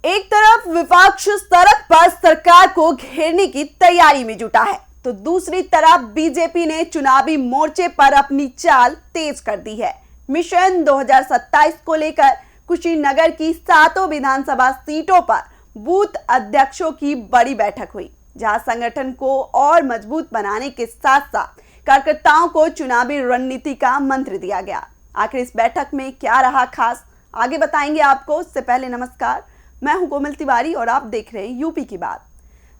एक तरफ विपक्ष सड़क पर सरकार को घेरने की तैयारी में जुटा है, तो दूसरी तरफ बीजेपी ने चुनावी मोर्चे पर अपनी चाल तेज कर दी है। मिशन 2027 को लेकर कुशीनगर की 7 विधानसभा सीटों पर बूथ अध्यक्षों की बड़ी बैठक हुई, जहां संगठन को और मजबूत बनाने के साथ साथ कार्यकर्ताओं को चुनावी रणनीति का मंत्र दिया गया। आखिर इस बैठक में क्या रहा खास, आगे बताएंगे आपको। उससे पहले नमस्कार, मैं हूं कोमल तिवारी और आप देख रहे हैं यूपी की बात।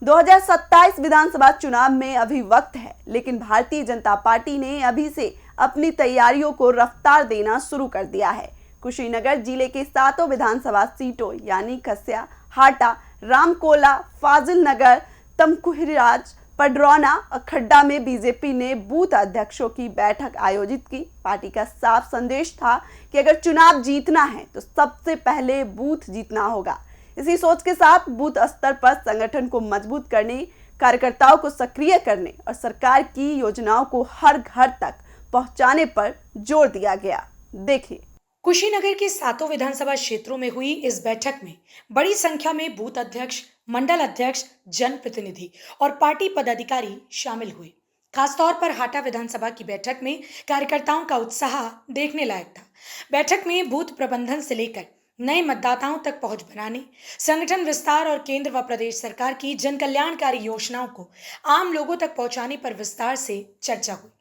2027 विधानसभा चुनाव में अभी वक्त है, लेकिन भारतीय जनता पार्टी ने अभी से अपनी तैयारियों को रफ्तार देना शुरू कर दिया है। कुशीनगर जिले के 7 विधानसभा सीटों यानी खसिया, हाटा, रामकोला, फाजिल नगर, तमकुहीराज, पडरौना और खड्डा में बीजेपी ने बूथ अध्यक्षों की बैठक आयोजित की। पार्टी का साफ संदेश था कि अगर चुनाव जीतना है तो सबसे पहले बूथ जीतना होगा। इसी सोच के साथ बूथ स्तर पर संगठन को मजबूत करने, कार्यकर्ताओं को सक्रिय करने और सरकार की योजनाओं को हर घर तक पहुंचाने पर जोर दिया गया। देखिए। कुशीनगर के 7 विधानसभा क्षेत्रों में हुई इस बैठक में बड़ी संख्या में बूथ अध्यक्ष, मंडल अध्यक्ष, जनप्रतिनिधि और पार्टी पदाधिकारी शामिल हुए। खासतौर पर हाटा विधानसभा की बैठक में कार्यकर्ताओं का उत्साह देखने लायक था। बैठक में बूथ प्रबंधन से लेकर नए मतदाताओं तक पहुंच बनाने, संगठन विस्तार और केंद्र व प्रदेश सरकार की जन कल्याणकारी योजनाओं को आम लोगों तक पहुंचाने पर विस्तार से चर्चा हुई।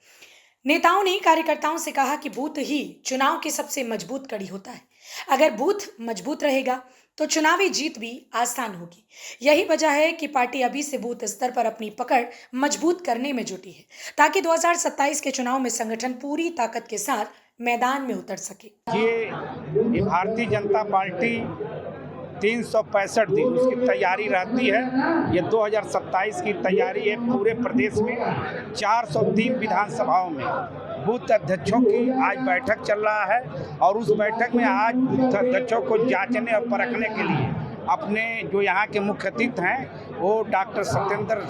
नेताओं ने कार्यकर्ताओं से कहा कि बूथ ही चुनाव की सबसे मजबूत कड़ी होता है। अगर बूथ मजबूत रहेगा तो चुनावी जीत भी आसान होगी। यही वजह है कि पार्टी अभी से बूथ स्तर पर अपनी पकड़ मजबूत करने में जुटी है, ताकि 2027 के चुनाव में संगठन पूरी ताकत के साथ मैदान में उतर सके। ये भारतीय जनता पार्टी 365 दिन उसकी तैयारी रहती है। ये 2027 की तैयारी है। पूरे प्रदेश में 403 विधानसभाओं में बूथ अध्यक्षों की आज बैठक चल रहा है और उस बैठक में आज बूथ अध्यक्षों को जांचने और परखने के लिए अपने जो यहाँ के मुख्य अतिथि हैं वो डॉक्टर सत्येंद्र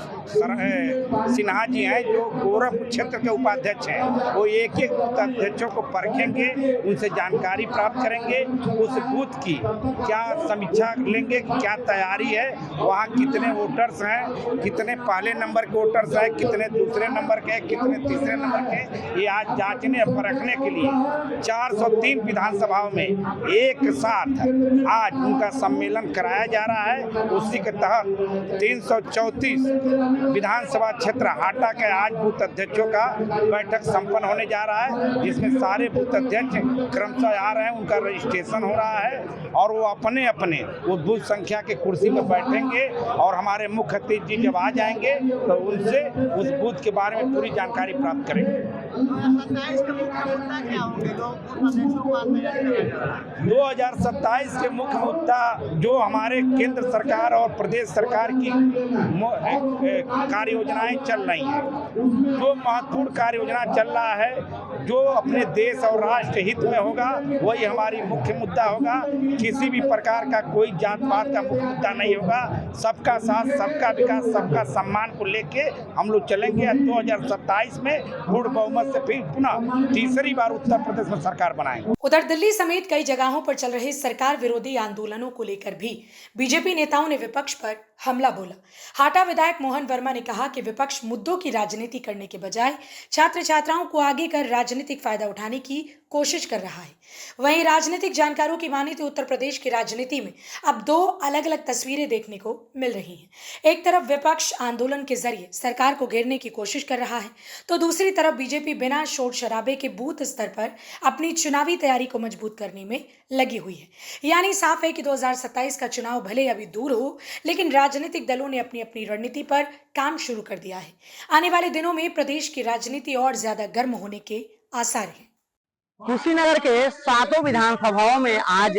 सिन्हा जी हैं, जो गोरखपुर क्षेत्र के उपाध्यक्ष हैं। वो एक एक बूथ अध्यक्षों को परखेंगे, उनसे जानकारी प्राप्त करेंगे, उस बूथ की क्या समीक्षा लेंगे, क्या तैयारी है, वहाँ कितने वोटर्स हैं, कितने पहले नंबर के वोटर्स हैं, कितने दूसरे नंबर के, कितने तीसरे नंबर के। ये आज जांचने और परखने के लिए 403 विधानसभाओं में एक साथ आज उनका सम्मेलन कराया जा रहा है। उसी के तहत 334 विधानसभा क्षेत्र हाटा के आज बूथ अध्यक्षों का बैठक संपन्न होने जा रहा है, जिसमें सारे बूथ अध्यक्ष क्रमशः आ रहे हैं, उनका रजिस्ट्रेशन हो रहा है और वो अपने अपने वो बूथ संख्या के कुर्सी पर बैठेंगे और हमारे मुख्य अतिथि जब आ जाएंगे तो उनसे उस बूथ के बारे में पूरी जानकारी प्राप्त करेंगे। 2027 के मुख्य मुद्दा जो हमारे केंद्र सरकार और प्रदेश सरकार की कार्य योजनाएं चल रही हैं, जो महत्वपूर्ण कार्य योजना चल रहा है, जो अपने देश और राष्ट्र हित में होगा, वही हमारी मुख्य मुद्दा होगा। किसी भी प्रकार का कोई जात पात का मुख्य मुद्दा नहीं होगा। सबका साथ, सबका विकास, सबका सम्मान को लेके हम लोग चलेंगे। 2027 में पूर्ण बहुमत से फिर पुनः तीसरी बार उत्तर प्रदेश में सरकार बनाएंगे। उधर दिल्ली समेत कई जगहों पर चल रहे सरकार विरोधी आंदोलनों को लेकर भी बीजेपी नेताओं ने विपक्ष पर हमला बोला। हाटा विधायक मोहन वर्मा ने कहा कि विपक्ष मुद्दों की राजनीति करने के बजाय छात्र छात्राओं को आगे कर राजनीतिक फायदा उठाने की कोशिश कर रहा है। वहीं राजनीतिक जानकारों की माने तो उत्तर प्रदेश की राजनीति में अब 2 अलग अलग तस्वीरें देखने को मिल रही हैं। एक तरफ विपक्ष आंदोलन के जरिए सरकार को घेरने की कोशिश कर रहा है, तो दूसरी तरफ बीजेपी बिना शोर शराबे के बूथ स्तर पर अपनी चुनावी तैयारी को मजबूत करने में लगी हुई है। यानी साफ है कि 2027 का चुनाव भले अभी दूर हो, लेकिन राजनीतिक दलों ने अपनी अपनी रणनीति पर काम शुरू कर दिया है। आने वाले दिनों में प्रदेश की राजनीति और ज्यादा गर्म होने के आसार हैं। कुशीनगर के 7 विधानसभाओं में आज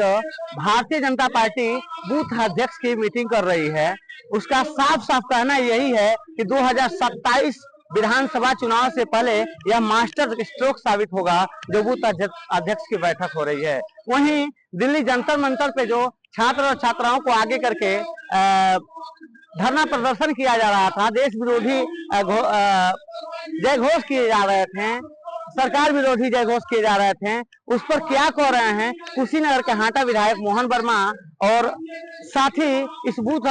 भारतीय जनता पार्टी बूथ अध्यक्ष की मीटिंग कर रही है। उसका साफ साफ कहना यही है कि 2027 विधानसभा चुनाव से पहले यह मास्टर स्ट्रोक साबित होगा जो बूथ अध्यक्ष की बैठक हो रही है। वहीं दिल्ली जंतर मंतर पे जो छात्र और छात्राओं को आगे करके धरना प्रदर्शन किया जा रहा था, देश विरोधी जय घोष किए जा रहे थे, सरकार विरोधी जयघोष किए जा रहे थे, उस पर क्या कह रहे हैं कुशीनगर के हाटा विधायक मोहन वर्मा, और साथ ही इस बूथ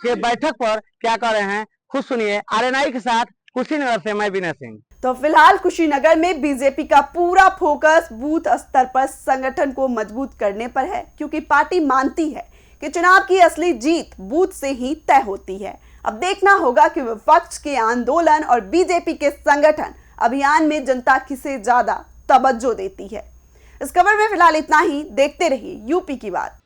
के बैठक पर क्या कह रहे हैं खुद सुनिए। आरएनआई के साथ कुशीनगर से मैं विनय सिंह। तो फिलहाल कुशीनगर में बीजेपी का पूरा फोकस बूथ स्तर पर संगठन को मजबूत करने पर है, क्योंकि पार्टी मानती है कि चुनाव की असली जीत बूथ से ही तय होती है। अब देखना होगा कि विपक्ष के आंदोलन और बीजेपी के संगठन अभियान में जनता किसे ज्यादा तवज्जो देती है। इस खबर में फिलहाल इतना ही। देखते रहिए यूपी की बात।